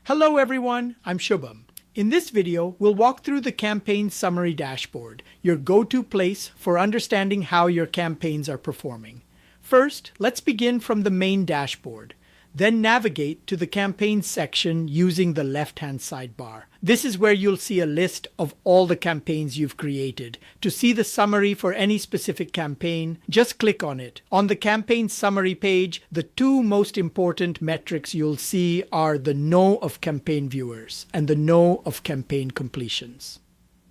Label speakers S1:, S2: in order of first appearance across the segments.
S1: Hello everyone, I'm Shubham. In this video, we'll walk through the Campaign Summary Dashboard, your go-to place for understanding how your campaigns are performing. First, let's begin from the main dashboard. Then navigate to the Campaigns section using the left-hand sidebar. This is where you'll see a list of all the campaigns you've created. To see the summary for any specific campaign, just click on it. On the Campaign Summary page, the two most important metrics you'll see are the No of Campaign Viewers and the No of Campaign Completions.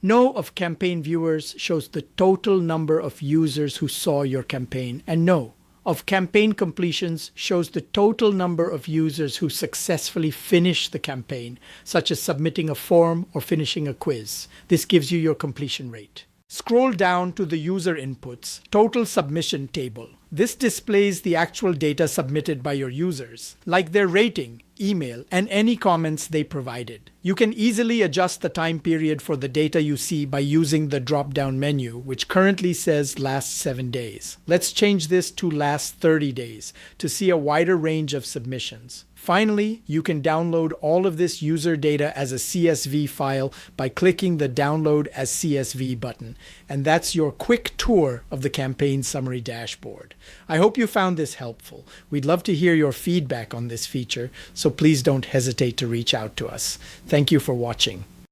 S1: No of Campaign Viewers shows the total number of users who saw your campaign, and No of Campaign Completions shows the total number of users who successfully finished the campaign, such as submitting a form or finishing a quiz. This gives you your completion rate. Scroll down to the User Inputs Total Submission table. This displays the actual data submitted by your users, like their rating, email, and any comments they provided. You can easily adjust the time period for the data you see by using the drop-down menu, which currently says last 7 days. Let's change this to last 30 days to see a wider range of submissions. Finally, you can download all of this user data as a CSV file by clicking the Download as CSV button. And that's your quick tour of the Campaign Summary Dashboard. I hope you found this helpful. We'd love to hear your feedback on this feature, so please don't hesitate to reach out to us. Thank you for watching.